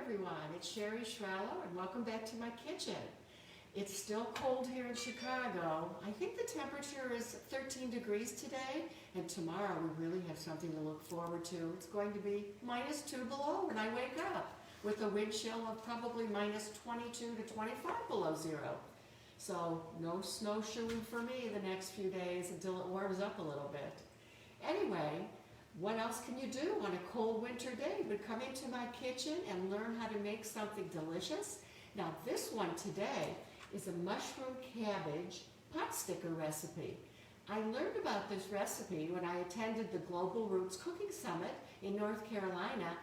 everyone, it's Sherry Shrallo and welcome back to my kitchen. It's still cold here in Chicago. I think the temperature is 13 degrees today, and tomorrow we really have something to look forward to. It's going to be -2 below when I wake up, with a wind chill of probably -22 to 25 below zero. So no snowshoeing for me the next few days until it warms up a little bit. Anyway, what else can you do on a cold winter day but come into my kitchen and learn how to make something delicious? Now this one today is a mushroom cabbage pot sticker recipe. I learned about this recipe when I attended the Global Roots Cooking Summit in North Carolina,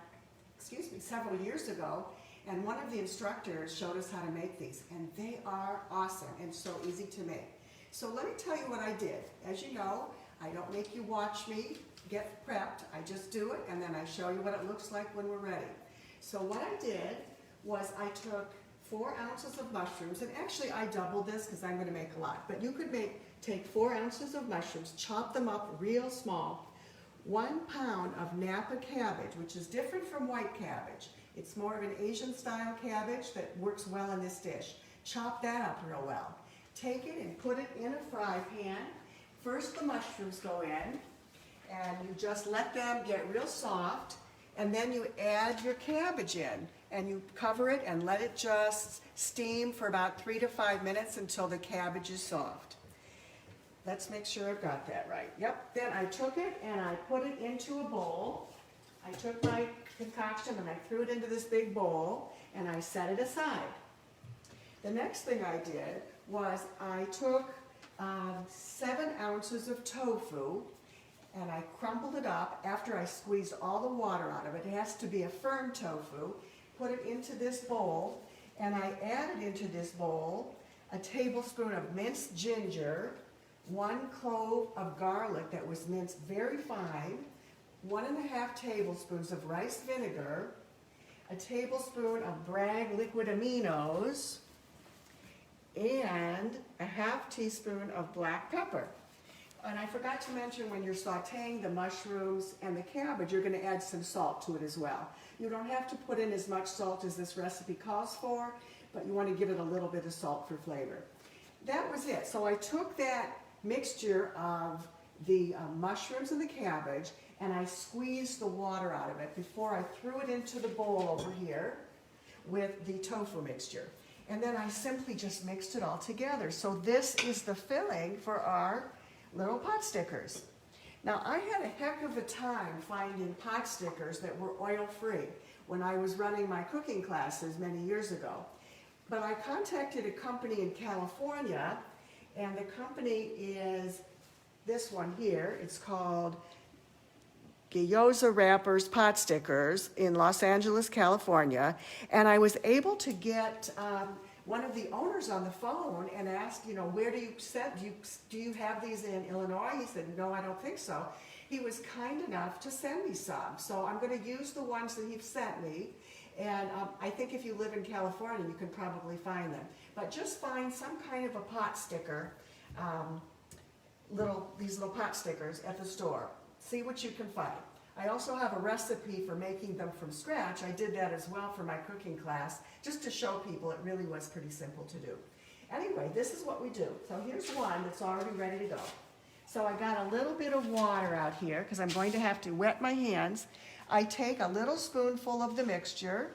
several years ago, and one of the instructors showed us how to make these, and they are awesome and so easy to make. So let me tell you what I did. As you know, I don't make you watch me get prepped. I just do it, and then I show you what it looks like when we're ready. So what I did was I took 4 ounces of mushrooms, and actually I doubled this because I'm going to make a lot, but you could take 4 ounces of mushrooms, chop them up real small, 1 pound of Napa cabbage, which is different from white cabbage. It's more of an Asian style cabbage that works well in this dish. Chop that up real well. Take it and put it in a fry pan. First the mushrooms go in, and you just let them get real soft, and then you add your cabbage in, and you cover it and let it just steam for about 3 to 5 minutes until the cabbage is soft. Let's make sure I've got that right. Yep, then I took it and I put it into a bowl. I took my concoction and I threw it into this big bowl and I set it aside. The next thing I did was I took 7 ounces of tofu and I crumbled it up after I squeezed all the water out of it. It has to be a firm tofu. Put it into this bowl, and I added into this bowl a tablespoon of minced ginger, 1 clove of garlic that was minced very fine, 1½ tablespoons of rice vinegar, a tablespoon of Bragg liquid aminos, and a ½ teaspoon of black pepper. And I forgot to mention, when you're sauteing the mushrooms and the cabbage, you're going to add some salt to it as well. You don't have to put in as much salt as this recipe calls for, but you want to give it a little bit of salt for flavor. That was it. So I took that mixture of the mushrooms and the cabbage, and I squeezed the water out of it before I threw it into the bowl over here with the tofu mixture. And then I simply just mixed it all together. So this is the filling for our little pot stickers. Now I had a heck of a time finding pot stickers that were oil-free when I was running my cooking classes many years ago. But I contacted a company in California, and the company is this one here. It's called Gyoza Wrappers Pot Stickers in Los Angeles, California, and I was able to get one of the owners on the phone and asked, where do you have these in Illinois? He said, no, I don't think so. He was kind enough to send me some. So I'm going to use the ones that he sent me. And I think if you live in California, you can probably find them. But just find some kind of a pot sticker, these little pot stickers at the store. See what you can find. I also have a recipe for making them from scratch. I did that as well for my cooking class, just to show people it really was pretty simple to do. Anyway, this is what we do. So here's one that's already ready to go. So I got a little bit of water out here because I'm going to have to wet my hands. I take a little spoonful of the mixture,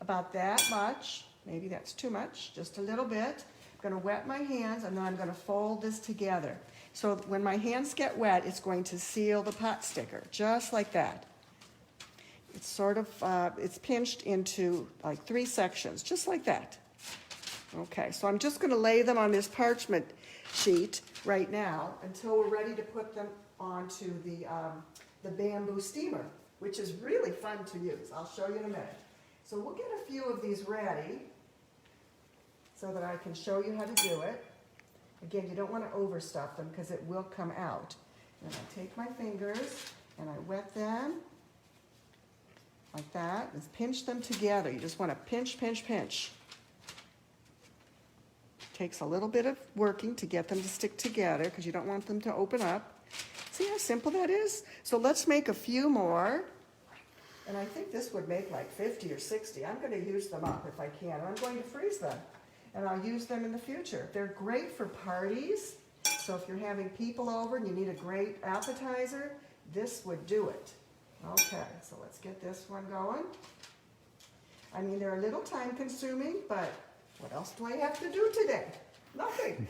about that much. Maybe that's too much, just a little bit. I'm going to wet my hands, and then I'm going to fold this together. So when my hands get wet, it's going to seal the pot sticker, just like that. It's sort of, it's pinched into like 3 sections, just like that. Okay, so I'm just going to lay them on this parchment sheet right now until we're ready to put them onto the bamboo steamer, which is really fun to use. I'll show you in a minute. So we'll get a few of these ready so that I can show you how to do it. Again, you don't want to overstuff them because it will come out. And I take my fingers and I wet them like that. Just pinch them together. You just want to pinch, pinch, pinch. Takes a little bit of working to get them to stick together because you don't want them to open up. See how simple that is? So let's make a few more. And I think this would make like 50 or 60. I'm going to use them up if I can. I'm going to freeze them, and I'll use them in the future. They're great for parties. So if you're having people over and you need a great appetizer, this would do it. Okay, so let's get this one going. I mean, they're a little time consuming, but what else do I have to do today? Nothing.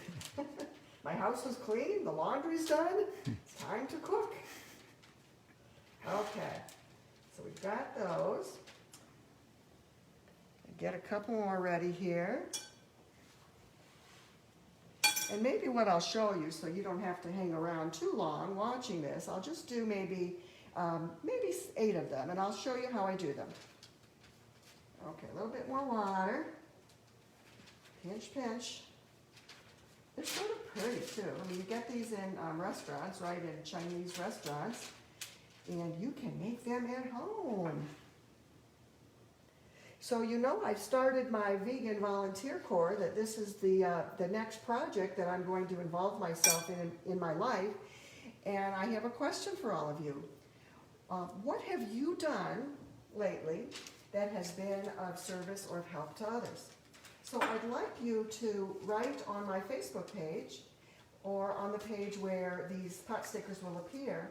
My house is clean, the laundry's done. It's time to cook. Okay, so we've got those. Get a couple more ready here. And maybe what I'll show you, so you don't have to hang around too long watching this, I'll just do maybe 8 of them, and I'll show you how I do them. Okay, a little bit more water. Pinch, pinch. They're sort of pretty too. I mean, you get these in restaurants, right, in Chinese restaurants, and you can make them at home. So you know I've started my vegan volunteer corps, that this is the next project that I'm going to involve myself in my life. And I have a question for all of you. What have you done lately that has been of service or of help to others? So I'd like you to write on my Facebook page or on the page where these pot stickers will appear,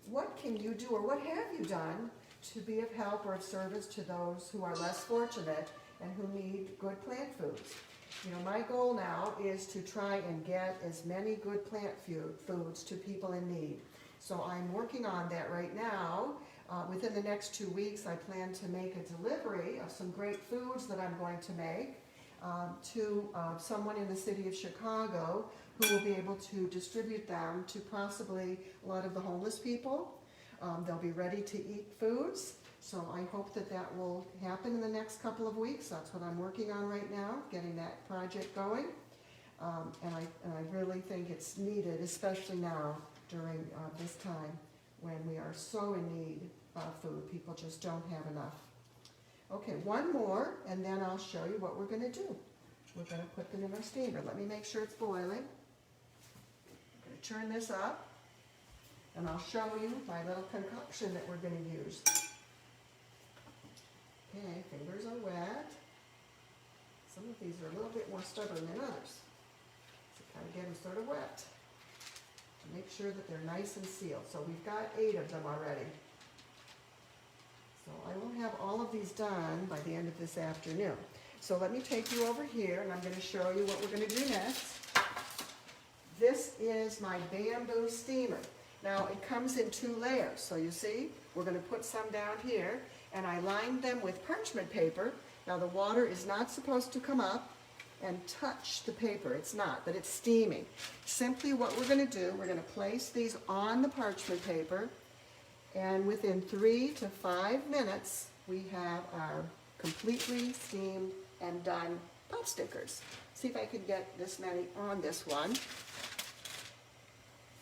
what can you do or what have you done to be of help or of service to those who are less fortunate and who need good plant foods. You know, my goal now is to try and get as many good plant foods to people in need. So I'm working on that right now. Within the next 2 weeks, I plan to make a delivery of some great foods that I'm going to make to someone in the city of Chicago who will be able to distribute them to possibly a lot of the homeless people. They'll be ready to eat foods, so I hope that that will happen in the next couple of weeks. That's what I'm working on right now, getting that project going. And I really think it's needed, especially now during this time when we are so in need of food. People just don't have enough. Okay, one more, and then I'll show you what we're going to do. We're going to put them in our steamer. Let me make sure it's boiling. I'm going to turn this up. And I'll show you my little concoction that we're going to use. Okay, fingers are wet. Some of these are a little bit more stubborn than others. So kind of get them sort of wet to make sure that they're nice and sealed. So we've got 8 of them already. So I will have all of these done by the end of this afternoon. So let me take you over here and I'm going to show you what we're going to do next. This is my bamboo steamer. Now, it comes in 2 layers, so you see, we're going to put some down here, and I lined them with parchment paper. Now, the water is not supposed to come up and touch the paper. It's not, but it's steaming. Simply what we're going to do, we're going to place these on the parchment paper, and within 3 to 5 minutes, we have our completely steamed and done pot stickers. See if I can get this many on this one.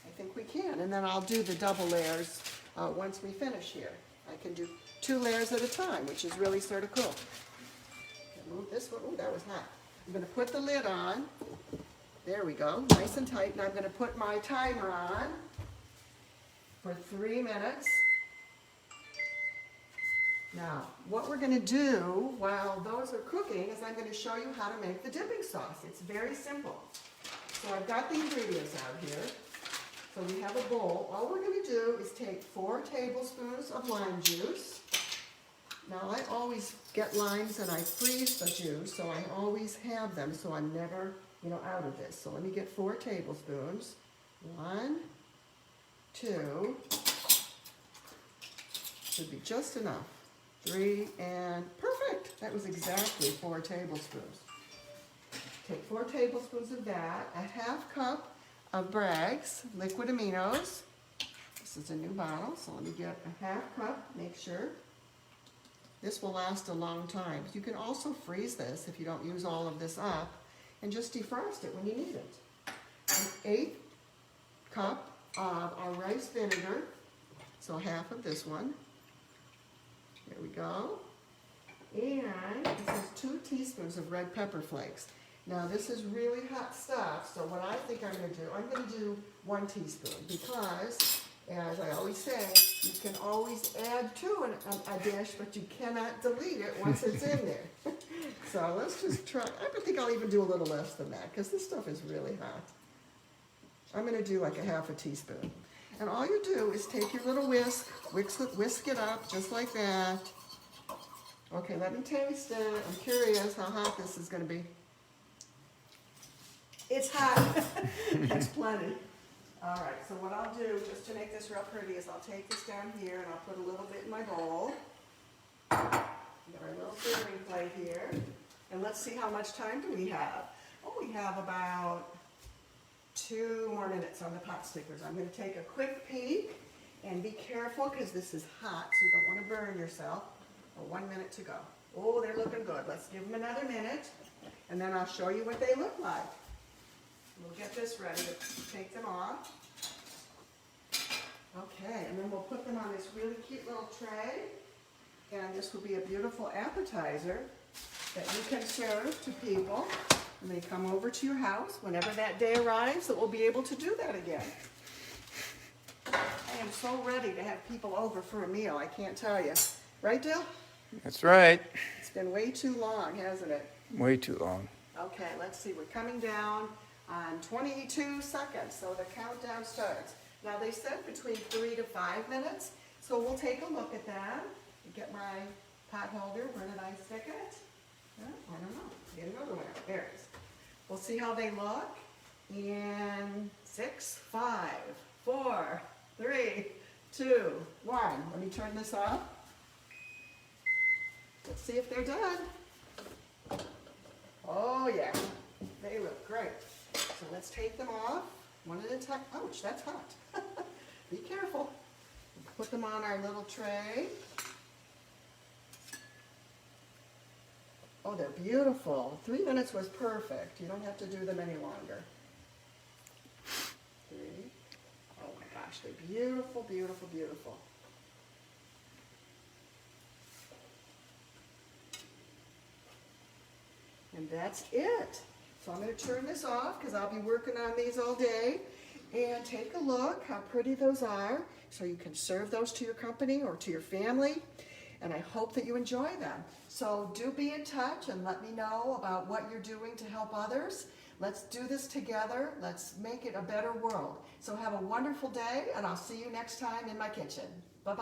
I think we can, and then I'll do the double layers once we finish here. I can do 2 layers at a time, which is really sort of cool. Okay, move this one. Oh, that was hot. I'm going to put the lid on. There we go, nice and tight, and I'm going to put my timer on for 3 minutes. Now, what we're going to do while those are cooking is I'm going to show you how to make the dipping sauce. It's very simple. So I've got the ingredients out here. So we have a bowl. All we're going to do is take 4 tablespoons of lime juice. Now I always get limes and I freeze the juice, so I always have them, so I'm never, out of this. So let me get 4 tablespoons. 1, 2, should be just enough. 3, and perfect. That was exactly 4 tablespoons. Take 4 tablespoons of that, a 1/2 cup of Bragg's liquid aminos. This is a new bottle, so let me get a 1/2 cup, make sure. This will last a long time. You can also freeze this if you don't use all of this up, and just defrost it when you need it. An 1/8 cup of our rice vinegar, so 1/2 of this one. There we go. And this is 2 teaspoons of red pepper flakes. Now this is really hot stuff, so what I think I'm going to do 1 teaspoon, because As I always say, you can always add to a dish, but you cannot delete it once it's in there. So let's just try. I think I'll even do a little less than that because this stuff is really hot. I'm going to do like a half a teaspoon. And all you do is take your little whisk it up just like that. Okay, let me taste it. I'm curious how hot this is going to be. It's hot. That's plenty. All right, so what I'll do, just to make this real pretty, is I'll take this down here and I'll put a little bit in my bowl. We got our little serving plate here. And let's see how much time do we have. Oh, we have about 2 more minutes on the pot stickers. I'm going to take a quick peek and be careful because this is hot, so you don't want to burn yourself. 1 minute to go. Oh, they're looking good. Let's give them another minute and then I'll show you what they look like. We'll get this ready to take them off. Okay, and then we'll put them on this really cute little tray. And this will be a beautiful appetizer that you can serve to people when they come over to your house. Whenever that day arrives, that we'll be able to do that again. I am so ready to have people over for a meal, I can't tell you. Right, Dill? That's right. It's been way too long, hasn't it? Way too long. Okay, let's see. We're coming down on 22 seconds, so the countdown starts. Now, they said between 3 to 5 minutes, so we'll take a look at that. Get my pot holder. Where did I stick it? I don't know. Get another one out. There it is. We'll see how they look in 6, 5, 4, 3, 2, 1. Let me turn this off. Let's see if they're done. Oh, yeah. They look great. So let's take them off one at a time. Ouch, that's hot. Be careful. Put them on our little tray. Oh, they're beautiful. 3 minutes was perfect. You don't have to do them any longer. 3. Oh my gosh, they're beautiful, beautiful, beautiful. And that's it. So I'm going to turn this off because I'll be working on these all day. And take a look how pretty those are. So you can serve those to your company or to your family. And I hope that you enjoy them. So do be in touch and let me know about what you're doing to help others. Let's do this together. Let's make it a better world. So have a wonderful day, and I'll see you next time in my kitchen.